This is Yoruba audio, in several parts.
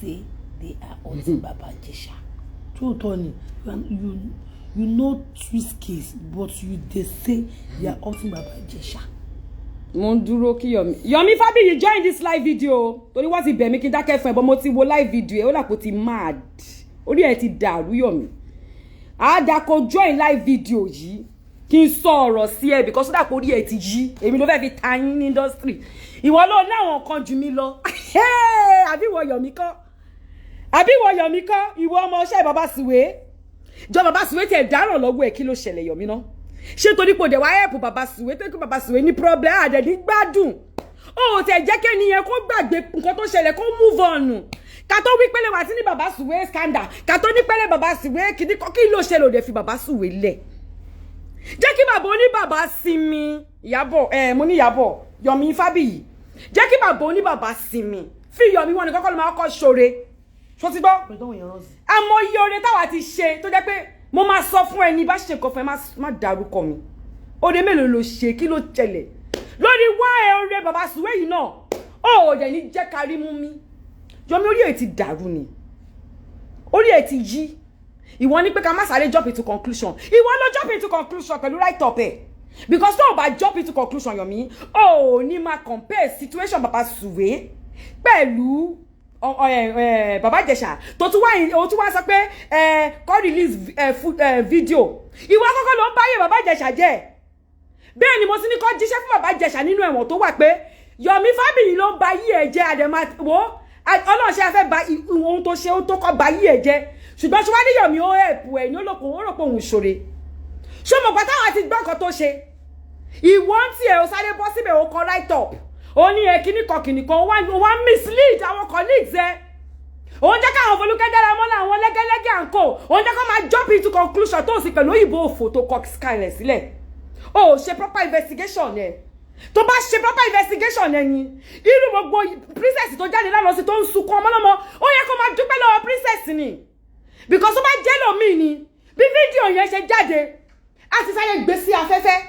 say they are hurting Baba Ijesha. True, Tony. You know twist case, but they say they are hurting Baba Ijesha. Mo dúró kí Yomi Fabiyi join this live video. Torí wọ́n ti bẹ̀ mí kí n dákẹ́ fún ẹ, but mo ti wo live video ẹ, ó là kó ti mad. Orí ẹ ti dàrú Yomi. Àdá kó join live video yìí kí n sọ ọ̀rọ̀ sí ẹ because ó dà kó orí ẹ ti yí. Èmi ló fẹ́ fi ta yín ní industry. Ìwọ ló ní àwọn kan jù mí lọ. Àbí ìwọ Yomi kọ́. Ìwọ ọmọ ọṣẹ́ Baba Suwe. Jọ Baba Suwe ti ẹ̀ dáràn lọ́wọ́ ẹ̀ kí ló ṣẹlẹ̀ Yomi náà. Ṣé torí pé ó dẹ̀ wá help Baba Suwe tó kí Baba Suwe ní problem àdẹ̀ ní gbádùn. Ó tẹ̀ jẹ́ kẹ́ni yẹn kó gbàgbé nǹkan tó ṣẹlẹ̀ kó move on. Ká tó wí pẹ́lẹ́ wá sí ní Baba Suwe scandal. Ká tó ní pẹ́lẹ́ Baba Suwe kí ló ṣẹlẹ̀ ó dẹ̀ fi Baba Suwe lẹ̀. Jẹ́ kí bàbá oní bàbá sinmi. Ìyábọ̀ mo ní Ìyábọ̀ Yomi Fabiyi. Jẹ́ kí bàbá oní bàbá sinmi. Fi Yomi wọn ni kọ́kọ́ ló máa kọ́ ṣoore. Ṣó ti gbọ́? Àmọ́ iye oore táwa ti ṣe tó jẹ́ pé mo máa sọ fún ẹni bá ṣe nǹkan fún ẹ má dárúkọ mi. Oore mélòó ló ṣe kí ló ṣẹlẹ̀? Lórí wá oore Baba Suwe yìí náà. Ó dẹ̀ ní jẹ́ ká rí mú mi. Yomi orí ẹ̀ ti dàrú ni. Orí ẹ̀ ti yí. Ìwọ ní pé ká má sáré jump into conclusion. Ìwọ ló jump into conclusion pẹ̀lú right up ẹ̀. Because tó bá jump into conclusion Yomi, ní máa compare situation Baba Suwe pẹ̀lú Baba Ijesha tó tún wá sọ pé kó release video. Ìwọ kọ́kọ́ ló ń báyé Baba Ijesha jẹ́. Bẹ́ẹ̀ ni mo sì ní kó jíṣẹ́ fún Baba Ijesha nínú ẹ̀wọ̀n tó wà pé Yomi Fabiyi ló ń ba yí ẹ̀ jẹ́ àdèmà wo Ọlọ́run ṣe fẹ́ ba ohun tó ṣe ó tó kọ́ ba yí ẹ̀ jẹ́. Ṣùgbọ́n ṣe wá ní Yomi ó help ẹ̀ ní ó rò pé òun ṣoore. Ṣé mo gbà táwọn àti gbọ́ nǹkan tó ṣe? Ìwọ ń tiẹ̀ ó sáré bọ́ síbẹ̀ ó kọ right up. Ó ní kíní kan wá mislead àwọn colleagues ẹ. Ó ń jẹ́ káwọn Folúkẹ́ Dáramọ́lá àwọn lẹ́gẹ́lẹ́gẹ́ àǹkó. Ó ń jẹ́ kó máa jump into conclusion tó sì pẹ̀lú òyìnbó òfò tó kọ skyler sílẹ̀. Ó ṣe proper investigation ẹ̀. Tó bá ṣe proper investigation ẹ̀yin. Irú gbogbo princess tó jáde lánàá sí tó ń sunkún ọmọlọ́mọ. Ó yẹ kó máa dúpẹ́ lọ́wọ́ princess ni. Because ó bá jẹ́ lómi ni. Bí fídíò yẹn ṣe jáde. A ti sáré gbé sí afẹ́fẹ́.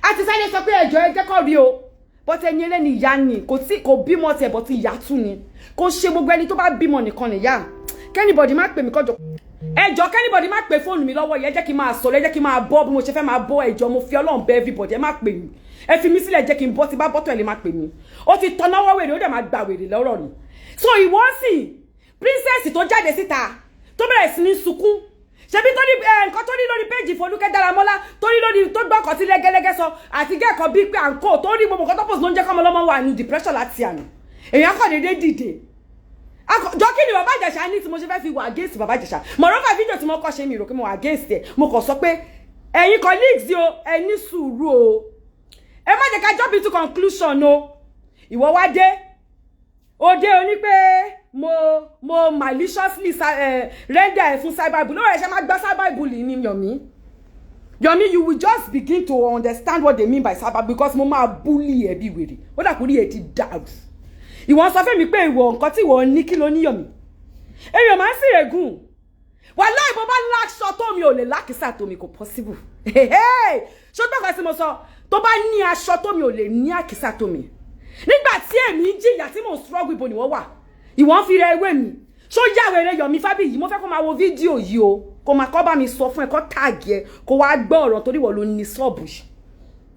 A ti sáré sọ pé ẹjọ́ ẹ jẹ́ kó rí o. But ẹni ẹlẹ́ni ìyá ni kò bímọ tiẹ̀ but ìyá tún ni. Kò ṣe gbogbo ẹni tó bá bímọ nìkan nìyá. Kẹ́nìbọ̀dì má pè mí kọjọ. Ẹjọ́ kẹ́nìbọ̀dì má pè fóònù mi lọ́wọ́ yẹn jẹ́ kí n máa sọ̀rọ̀ ẹ jẹ́ kí n máa bọ́ bí mo ṣe fẹ́ máa bọ́ ẹjọ́ mo fi Ọlọ́run bẹ̀ everybody ẹ má pè mí. Ẹ fi mí sílẹ̀ jẹ́ kí n bọ́ tí bá bọ́tọ̀ ẹ lè má pè mí. Ó ti tọ́ná wọ́ wèrè ó dẹ̀ máa gba wèrè lọ́rọ̀ ni. So ìwọ sì princess tó jáde síta tó bẹ̀rẹ̀ sí ní sunkún. Ṣebí tó ní nǹkan tó ní lórí péjì Folúkẹ́ Dáramọ́lá tó ní lórí tó gbọ́kàn tí lẹ́gẹ́lẹ́gẹ́ sọ àti gẹ́ẹ̀kan bíi pé àǹkó tó ní gbogbo nǹkan tó pọ̀ sí ló ń jẹ́ kọ́mọ lọ́mọ wà ní depression láti àná. Èèyàn kàn déédéé dìde. Jọ kí ni Baba Ijesha ní tí mo ṣe fẹ́ fi wà against Baba Ijesha. Mọ̀rọ́fà fídíò tí mo kọ́ ṣe mi rò pé mo wà against ẹ̀. Mo kàn sọ pé ẹ̀yin colleagues o ẹ ní sùúrù o. Ẹ má jẹ́ ká jump into conclusion o. Ìwọ wá dé. Ó dé o ní pé mo maliciously render fún cyberbullying. No, ẹ ṣe máa gbọ́ cyberbullying ni Yomi, you will just begin to understand what they mean by cyber because mo máa bully ẹ bí wèrè. Ó dà kó rí ẹ ti dàrú. Ìwọ sọ fẹ́ mi pé ìwọ nǹkan tí ìwọ ní kí ló ní Yomi. Èèyàn máa ń sì rẹ̀gùn. Wàláhì bó bá láṣọ tó mi ò lè lákìsà tó mi kò possible. Ṣó gbọ́kàn sí mo sọ tó bá ní aṣọ tó mi ò lè ní àkìsà tó mi. Nígbà tí èmi ń jìyà tí mò ń struggle ibo ni wọ́n wà. Ìwọ ń fi rẹ ewé mi. Ṣó yá wèrè Yomi Fabiyi mo fẹ́ kó máa wo fídíò yìí o. Kó máa kọ́ bá mi sọ fún ẹ kó tag ẹ kó wá gbọ́ ọ̀rọ̀ torí wọ́n ló ní sọ́ọ̀bù yìí.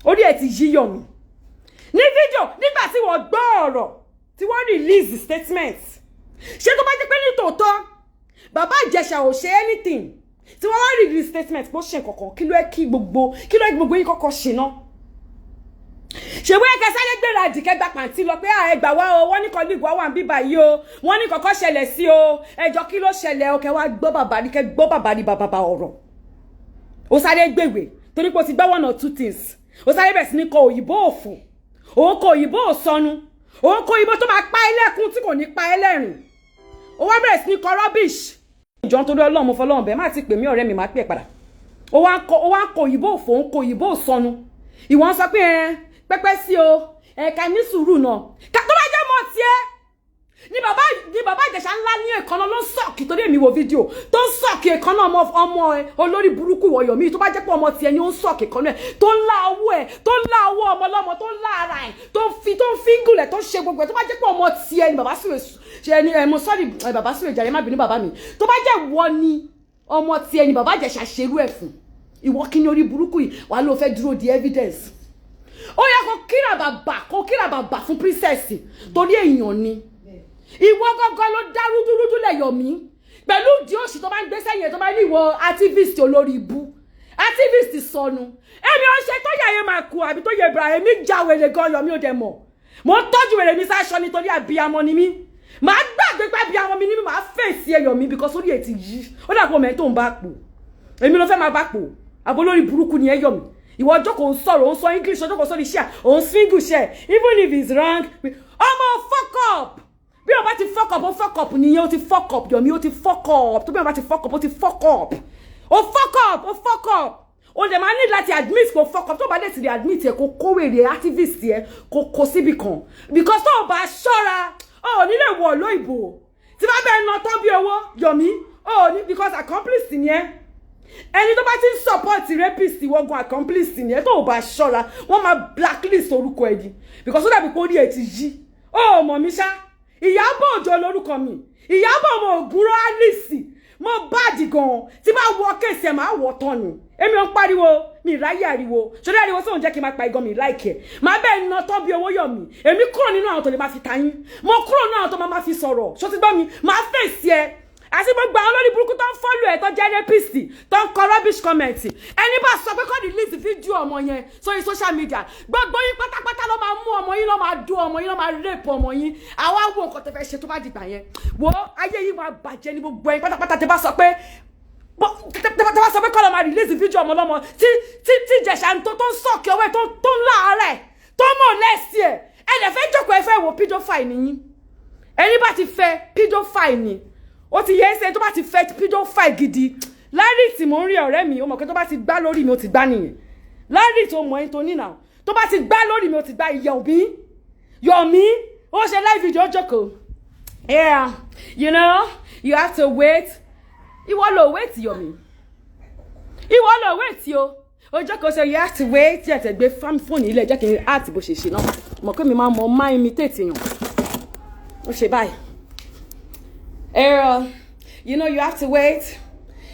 Orí ẹ ti yí Yomi. Ní fídíò nígbà tí wọ́n gbọ́ ọ̀rọ̀ tí wọ́n release statement. Ṣé tó bá jẹ́ pé ní tòótọ́ Baba Ijesha ò ṣe anything tí wọ́n wá release statement bó ṣe kankan kí ló yẹ kí gbogbo yín kọ́kọ́ ṣe náà. Ṣé wọ́n kẹ́ sáré gbéra dìkẹ́ gba pàǹtí lọ pé ẹgbà wá o wọ́n ní colleague wà ń bíbà yìí o wọ́n ní kọ́kọ́ ṣẹlẹ̀ sí o ẹjọ́ kí ló ṣẹlẹ̀ o kẹ́ wá gbọ́ bàbá ní bàbá ọ̀rọ̀. Ó sáré gbèwè torí pé ó ti gbọ́ one or two things. Ó sáré bẹ̀rẹ̀ sí ní kọ òyìnbó òfò òun kọ òyìnbó òsọnù òun kọ òyìnbó tó máa pa ẹlẹ́kùn tí kò ní pa ẹlẹ́rìn. Ó wá bẹ̀rẹ̀ sí ní kọ rubbish. Ìjọ nítorí Ọlọ́run mo fọlọ́run bẹ́ẹ̀ má ti pè mí ọ̀rẹ́ mi má pè padà. Ó wá kọ òyìnbó òfò òun kọ òyìnbó òsọnù. Ìwọ sọ pé pẹ́pẹ́ sí o ẹ̀ka ní sùúrù náà ká tó bá jẹ́ mọ́ tiẹ̀ ní Baba Ijesha ńlá ní ẹ̀kan ló ń sọ̀kì torí èmi wo fídíò tó ń sọ̀kì èékánná ọmọ ẹ olórí burúkú ìwọ Yomi tó bá jẹ́ pé ọmọ tiẹ̀ ni ó ń sọ̀kì èékánná ẹ tó ń lá ọwọ́ ẹ tó ń lá ọwọ́ ọmọ ọlọ́mọ tó ń lá ara ẹ tó ń fíngùlẹ̀ tó ń ṣe gbogbo ẹ tó bá jẹ́ pé ọmọ tiẹ̀ ni bàbá Suwe ṣe ni mo sọ́ọ̀rì bàbá Suwe jàre má bínú bàbá mi tó bá jẹ́ wọ ni ọmọ tiẹ̀ ni bàbá Ìjẹ̀ṣà ṣerú ẹ̀ fún ìwọ kí ni orí burúkú yìí wàá ló fẹ́ dúró di evidence ó yẹ kó kíra bàbà fún princess torí èèyàn ni ìwọ gángan ló dá rúdúrúdú lẹ̀ Yomi pẹ̀lú ìdí òṣì tó bá ń gbé sẹ́yìn tó bá ní ìwọ activist olórí ibu activist sọnù èmi ò ṣe tó yẹ ayé máa kú àbí tó yẹ Ibrahim mi já wèrè gan Yomi ò dẹ̀ mọ̀ mo tọ́jú wèrè mi sáṣọ nítorí àbíyamọ ni mí màá gbàgbé pé àbíyamọ mi ni mí màá fèsì ẹ Yomi because orí ẹ ti yí ó dàpọ̀ mẹ́ tó ń bá pò èmi ló fẹ́ máa bá pò àbó lórí burúkú ni ẹ Yomi ìwọ ọjọ́ kò ń sọ̀rọ̀ ó ń sọ English ọjọ́ kò sọ ní share ó ń single share even if it's wrong ọmọ fuck up bí o bá ti fuck up ó fuck up nìyẹn ó ti fuck up Yomi ó ti fuck up tó bí o bá ti fuck up ó ti fuck up ó fuck up ó fuck up o dẹ̀ máa ní láti admit kó fuck up tó bá dẹ̀ ti lè admit ẹ̀ kó kówèrè activist ẹ̀ kó síbi kan because tó o bá ṣọ́ra o ò nílé wọ̀ lóyìnbó tí bá bẹ́ẹ̀ ná tán bí owó Yomi o ò ní because accomplice ni ẹ́ ẹni tó bá ti ń support rapist wọ́gun accomplice ni ẹ́ tó o bá ṣọ́ra wọ́n máa blacklist orúkọ ẹ̀ di because ó dàbí pé orí ẹ̀ ti yí o mọ̀ mi ṣá Ìyábọ̀ Òjó lórúkọ mi Ìyábọ̀ ọmọ Ògúnrọ̀ Alice mo báàdì gan tí bá wọ kéèsì ẹ̀ máa wọ̀ tán ni èmi ò ń pariwo mi ráyè ariwo ṣọdẹ ariwo sóhun jẹ́ kí n máa pa igan mi láìkẹ́ máa bẹ́ẹ̀ ná tán bí owó Yomi èmi kúrò nínú àwọn tó lè máa fi tayín mo kúrò nínú àwọn tó máa fi sọ̀rọ̀ ṣó ti gbọ́ mi máa fèsì ẹ àti gbogbo àwọn olórí burúkú tó ń fọ́lù ẹ̀ tó jẹ́ rapist tó ń kọ rubbish comment ẹni bá sọ pé kọ́ release fídíò ọmọ yẹn sórí social media gbogbo yín pátápátá ló máa mú ọmọ yín ló máa dún ọmọ yín ló máa rape ọmọ yín àwa wo nǹkan tẹ́ fẹ́ ṣe tó bá dìgbà yẹn wo ayé yìí máa bàjẹ́ ní gbogbo yín pátápátá tẹ́ bá sọ pé kọ́ ló máa release fídíò ọmọ lọ́mọ tí Ìjẹ̀ṣà tó ń sọ̀kì ọwọ́ ẹ̀ tó ń láàárẹ̀ tó mọ̀ lẹ́sì ẹ̀ ẹ̀dẹ̀ fẹ́ jókòó ẹ fẹ́ wo pedophile nìyí ẹni bá ti fẹ́ pedophile ni ó ti yẹ ẹsẹ̀ tó bá ti fẹ́ pedophile gidi Larry tí mò ń rí ọ̀rẹ́ mi ó mọ̀ pé tó bá ti gbá lórí mi ó ti gbá nìyẹn Larry tó mọ̀ ẹ́ tó nínà tó bá ti gbá lórí mi ó ti gbá Yomi ó ṣe live video jókòó yeah you know you have to wait ìwọ ló wait Yomi ìwọ ló wait o jókòó ṣe you have to wait yẹ tẹ gbé fóònù ilé jẹ́ kí n art bó ṣe ṣe náà mọ̀ pé mi máa mọ̀ máa imitate yàn ó ṣe báyìí. You know, you have to wait,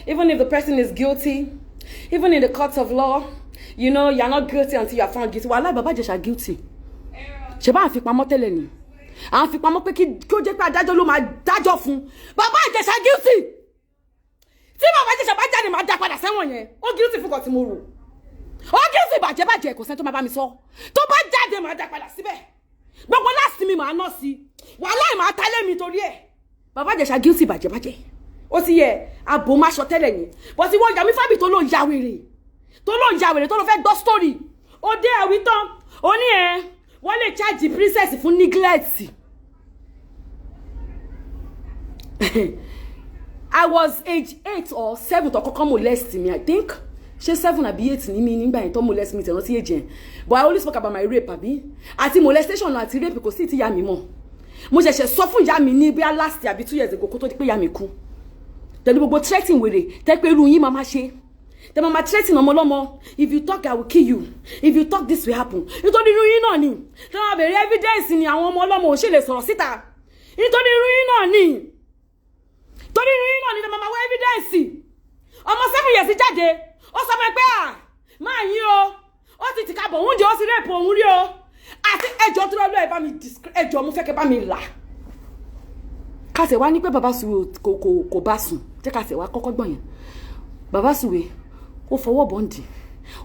even if the person is guilty, even in the courts of law, you know, you're not guilty until you are found guilty. Wàhálà Bàbá Ìjẹ̀ṣà guilty. Ṣé bá àfipamọ́ tẹ́lẹ̀ ni? Àfipamọ́ pé kí ó jẹ́ pé adájọ́ ló máa dájọ́ fún. Bàbá Ìjẹ̀ṣà guilty. Tí Bàbá Ìjẹ̀ṣà bá jáde máa dá padà sẹ́wọ̀n yẹn. Ó guilty fún kan tí mo rò. Ó guilty bàjẹ́ kò sẹ́ni tó máa bá mi sọ. Tó bá jáde máa dá padà síbẹ̀. Gbogbo láti mi máa ná sí. Wàhálà máa tálé mi torí ẹ̀. Bàbá Ìjẹ̀ṣà guilty bàjẹ́ ó ti yẹ abo má sọ tẹ́lẹ̀ yẹn bó ti wọ́n Yomi Fabiyi tó ló ya wèrè tó ló fẹ́ gbọ́ story ó dé àwí tán ó ní ẹ wọ́n lè charge princess fún neglect. I was age 8 or 7 tó kọ́kọ́ molest me I think ṣé 7 àbí 8 ní mi nígbà yẹn tó molest me tẹ̀rántí age yẹn but I always talk about my rape àbí àti molestation àti rape kò sí ti ya mi mọ́ mo ṣẹ̀ṣẹ̀ sọ fún ìyá mi ní bí last year àbí 2 years ago kó tó di pé ìyá mi kú tẹ̀lé gbogbo threatening wèrè tẹ́ pé irú yín máa ṣe tẹ́ máa threatening ọmọ lọ́mọ if you talk I will kill you if you talk this will happen nítorí irú yín náà ni tẹ́ máa bẹ̀rẹ̀ evidence ni àwọn ọmọ ọlọ́mọ ò ṣe lè sọ̀rọ̀ síta nítorí irú yín náà ni tẹ́ máa wá evidence ọmọ 7 years jáde ó sọ pé máa yín ó ti tìka bọ̀ oúnjẹ ó sì rape òun rí o àti ẹjọ́ tó lọ́lọ́ ẹ̀ bá mi ẹjọ́ mo fẹ́ kẹ́ bá mi là kásẹ̀ wá ní pé Bàbá Suwe kò bá sùn jẹ́ kásẹ̀ wá kọ́kọ́ gbọ̀n yẹn Bàbá Suwe ó fọwọ́ bọ́ǹdì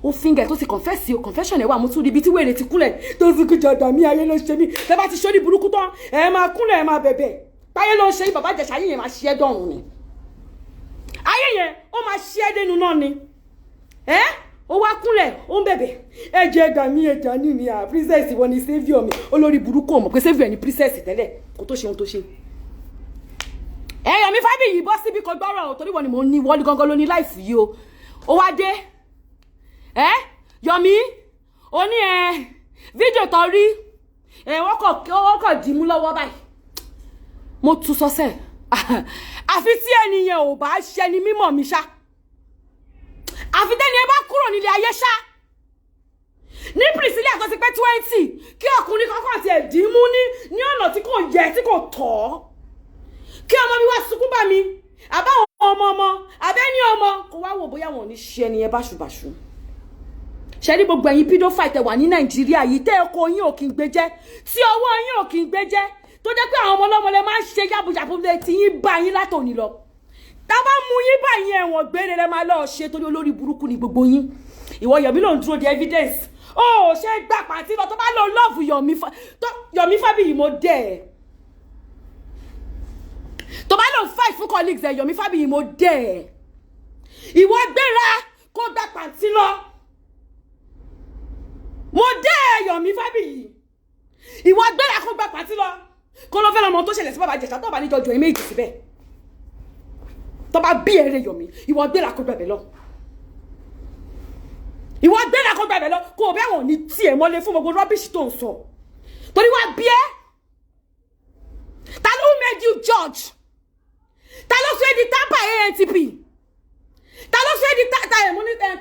ó fíngẹ̀ tó ti confession ẹ̀ wà mú tún rí ibi tí wèrè ti kúnlẹ̀ tó fi kú jọ̀dọ̀ mi ayé ló ṣe mí tẹ́ bá ti ṣorí burúkú tán ẹ máa kúnlẹ̀ ẹ máa bẹ̀bẹ̀ páyé ló ń ṣe Bàbá Ìjẹ̀ṣà ayé yẹn máa ṣe é dọ̀run ni ayé yẹn ó máa ṣe é dénú náà ni ó wá kúnlẹ̀ ó ń bẹ̀bẹ̀ ẹ̀jẹ̀ ẹ̀gbà mi ẹ̀jà ní ni princess wọn ni saviour mi olórí burúkú ọmọ pé saviour ni princess tẹ́lẹ̀ kó tó ṣe ohun tó ṣe. Yomi Fabiyi bọ́ síbi kan gbọ́rọ̀ torí wọn ni mo ní wọ́n gangan ló ní láìfù yìí o ó wá dé Yomi ó ní fídíò tó rí wọ́n kàn dì mú lọ́wọ́ báyìí mo tú sọ́sẹ̀ àfi tí ẹnìyẹn ò bá ṣe ni mímọ̀ mi ṣá àfi tẹ́ni ẹ bá kúrò nílé ayé ṣá ní Priscilla tó ti pé 20 kí ọkùnrin kankan ti ẹ̀ dín mú ní ọ̀nà tí kò yẹ tí kò tọ́ kí ọmọ mi wá sunkún bá mi àbáwọn ọmọ àbẹ́ni ọmọ kò wá wò bóyá wọn ò ní ṣe ẹnìyẹn báṣubàṣu ṣe ní gbogbo ẹ̀yin pedophile wà ní Nàìjíríà yìí tẹ́ ẹ̀kọ́ yín ò kí ń gbé jẹ́ tí ọwọ́ yín ò kí ń gbé jẹ́ tó jẹ́ pé àwọn ọmọ ọlọ́mọ lẹ máa ń ṣe yàbùyàbù lẹ tí yín bá yín látòní lọ tá bá mú yín bá yín ẹ̀wọ̀n gbére lẹ máa lọ ṣe torí olórí burúkú ni gbogbo yín ìwọ Yomi ló ń dúró de evidence ó ṣe gbà pàtí lọ tó bá lọ love Yomi Fabiyi mo dẹ̀ ẹ́ tó bá lọ fight fún colleagues ẹ Yomi Fabiyi mo dẹ̀ ẹ́ ìwọ gbéra kó gbà pàtí lọ mo dẹ̀ ẹ́ Yomi Fabiyi ìwọ gbéra kó gbà pàtí lọ kó lọ fẹ́ lọ́mọ tó ṣẹlẹ̀ sí bàbá Ìjẹ̀ṣà tó bá ní jọjọ méjì síbẹ̀ tó bá bí ẹrẹ Yomi ìwọ gbéra kó gbàbẹ̀ lọ ìwọ gbéra kó gbàbẹ̀ lọ kó o bẹ́ wọn ní tiẹ̀ mọ́lé fún gbogbo rọ́bìṣì tó ń sọ torí wá bí ẹ́ ta ló made you judge ta ló sọ ẹ́ di tamper ANTP ta ló sọ ẹ́ di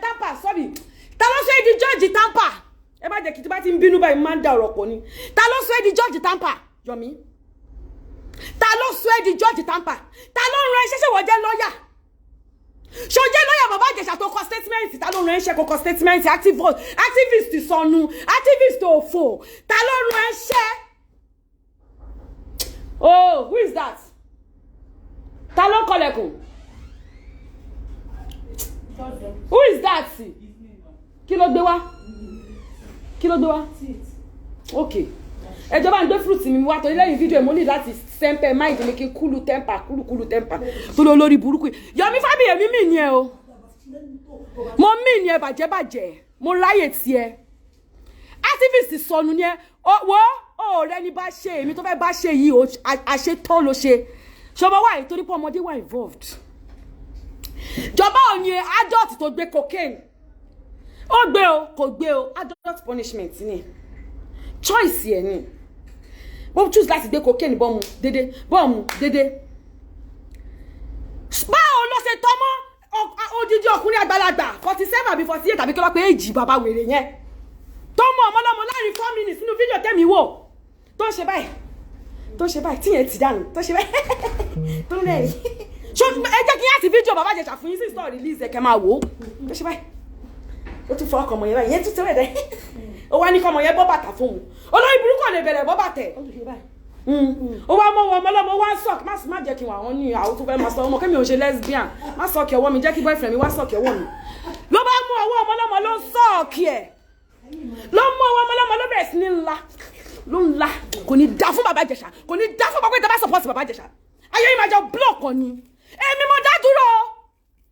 tamper sorry ta ló sọ ẹ́ di judge tamper ẹ má jẹ́ kí tí bá ti ń bínú báyìí máa ń da ọ̀rọ̀ pọ̀ ni ta ló sọ ẹ́ di judge tamper Yomi ta ló sọ ẹ́ di judge tamper ta ló rán ẹ ṣẹ̀ṣẹ̀ wọ́n jẹ́ lọ́ọ̀yà ṣó jẹ́ lọ́ọ̀yà bàbá Ìjẹ̀ṣà tó kọ statement ta ló rán ẹ ṣe kó kọ statement activist sọnù activist òfò ta ló rán ẹ ṣe oh who is that ta ló kọlẹ̀kùn who is that kí ló gbé wá okay ẹjọ́ bá ń gbé fruit mi wá torí lẹ́yìn fídíò mo ní láti sempe mind mi kí kúlù temper tó lọ lórí burúkú Yomi Fabiyi èmi mì ní ẹ o mo mì ní ẹ bàjẹ́ mo ráyè tiẹ̀ activist sọnù ní ẹ wo ọ̀rẹ́ ni bá ṣe èmi tó fẹ́ bá ṣe yìí àṣetọ́ ló ṣe ṣọba wà yìí torí pé ọmọdé wà involved jọba ò ní adult tó gbé cocaine ó gbé o kò gbé o adult punishment ni choice ẹ ni wọ́n choose láti gbé cocaine bọ́ọ̀mù dédé báwo ló ṣe tọ́mọ́ odidi ọkùnrin àgbàlagbà 47 àbí 48 àbí kí ló pé èjì bàbá wèrè yẹn tó mú ọmọlọ́mọ láàrin 4 minutes nínú fídíò tẹ́mi wò tó ń ṣe báyìí tíyẹn ti dànù tó ṣe báyìí tó ń rẹ̀ ṣó ẹ jẹ́ kí n yá sí fídíò bàbá Ìjẹ̀ṣà fún yín sí store release ẹ̀kẹ́ máa wò ó tó ṣe báyìí ó tún fọ́ ọkọ̀ ọmọ yẹn báyìí yẹn tún tẹ́rẹ̀ dẹ́ ó wá ní kọ́ ọmọ yẹn bọ́ bàtà fún un olórí burúkú lè bẹ̀rẹ̀ bọ́ bàtẹ̀ ó wá mọ́ wọn ọmọlọ́mọ wá sọ̀k má jẹ́ kí wọ́n àwọn ní àwọn tó fẹ́ máa sọ ọmọ kẹ́mi ò ṣe lesbian má sọ̀kì ọwọ́ mi jẹ́ kí boyfriend mi wá sọ̀kì ọwọ́ mi ló bá mú ọwọ́ ọmọlọ́mọ ló ń sọ̀kì ẹ̀ ló mú ọwọ́ ọmọlọ́mọ ló bẹ̀rẹ̀ sí ní ńlá kò ní dá fún bàbá Ìjẹ̀ṣà kò ní dá fún bàbá Ìjẹ̀ṣà support bàbá Ìjẹ̀ṣà ayé yìí máa jọ block ọ ni èmi mo dá dúró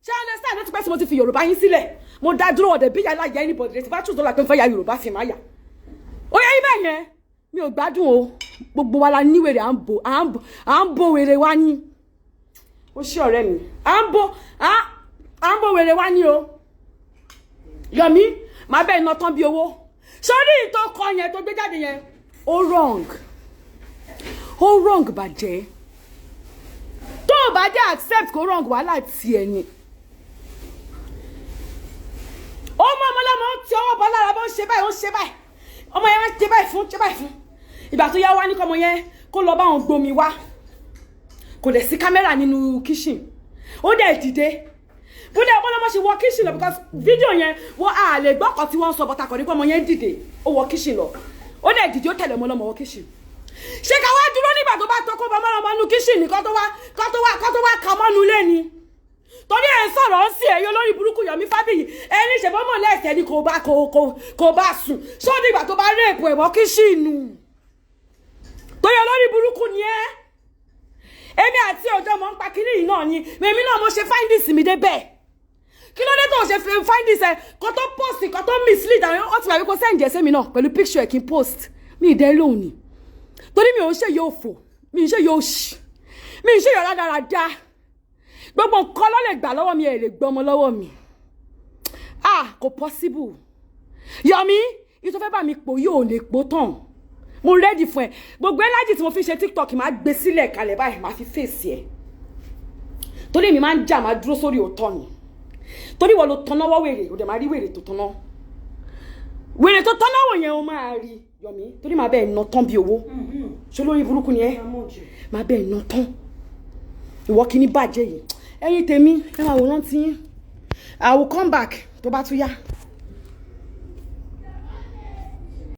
ṣé understand láti pẹ́ tí mo ti fi Yorùbá yín sílẹ̀ mo dá dúró ọ̀dẹ̀ bí yàrá yẹ anybody rẹ̀ tí bá tún tó la pé ń fẹ́ ya Yorùbá fi máa yà ó yẹ ibẹ̀ yẹn mi ò gbádùn o gbogbo wa la níwèrè à ń bo wèrè wa ní ó ṣe ọ̀rẹ́ mi à ń bo wèrè wa ní o Yomi máa bẹ́ẹ̀ iná tán bí owó sórí ìtọ́ kan yẹn tó gbé jáde yẹn ó wrong bàjẹ́ tó o bá jẹ́ accept kó wrong wàhálà tiẹ̀ ni ó mọ ọmọlọ́mọ tí ọwọ́ bọ́ lára bó ń ṣe báyìí ọmọ yẹn wá ṣe báyìí fún ìgbà tó yá wá ní kọ́mọ yẹn kó lọ bá wọn gbomi wá kò dẹ̀ sí kámẹ́rà nínú kitchen ó dẹ̀ dìde bó dẹ̀ ọmọlọ́mọ ṣe wọ kitchen lọ because fídíò yẹn wọ́n á lè gbọ́kọ̀ tí wọ́n sọ bọ́tà kọ́ ní kọ́mọ yẹn dìde ó wọ kitchen lọ ó dẹ̀ dìde ó tẹ̀lé ọmọlọ́mọ wọ kitchen ṣé ká wá dúró nígbà tó bá tó kó ọmọlọ́mọ nú kitchen ní kó tó wá kà mọ́nu lé ni torí ẹ̀ ń sọ̀rọ̀ ń sí ẹ̀yọ́ lórí burúkú Yomi Fabiyi ẹni ṣèbọ́mọ̀ lẹ́ẹ̀tẹ́ ni kò bá sùn sódì ìgbà tó bá rèèpù ẹ̀wọ́ kíṣìnù torí olórí burúkú ni ẹ́ èmi àti ọjọ́ mọ̀ ń pa kiri yìí náà ni èmi náà mo ṣe findings mi débẹ̀ kí ló dé tó ṣe findings ẹ kó tó post kó tó mislead àwọn ọtí wà wípé send ẹsẹ̀ mi náà pẹ̀lú picture ẹ̀ kí n post mi ì dẹ́ lóhùn ni torí mi ò ń ṣe yóò fò mi ì ń ṣe yóò ṣì mi ì ń ṣe yóò rádaràda gbogbo nǹkan ló lè gbà lọ́wọ́ mi ẹ̀ lè gbọ́ ọmọ lọ́wọ́ mi kò possible Yomi ìtọ́ fẹ́ bá mi pò yóò lè pò tán mo ready fún ẹ gbogbo energy tí mo fi ṣe TikTok máa gbé sílẹ̀ kalẹ̀ báyìí máa fi face ẹ torí èmi máa ń jà máa dúró sórí òótọ́ ni torí wọ́n lo tọ́náwọ́ wèrè ò dẹ̀ máa rí wèrè tó tọ́ná wèrè tó tọ́náwọ́ yẹn o máa rí Yomi torí máa bẹ́ẹ̀ ná tán bí owó ṣé lórí burúkú ni ẹ́ máa bẹ́ẹ̀ ná tán ìwọ kìíní bàjẹ́ yìí ẹ̀yin tèmi ẹ máa wòran tí I will come back tó bá tún yá.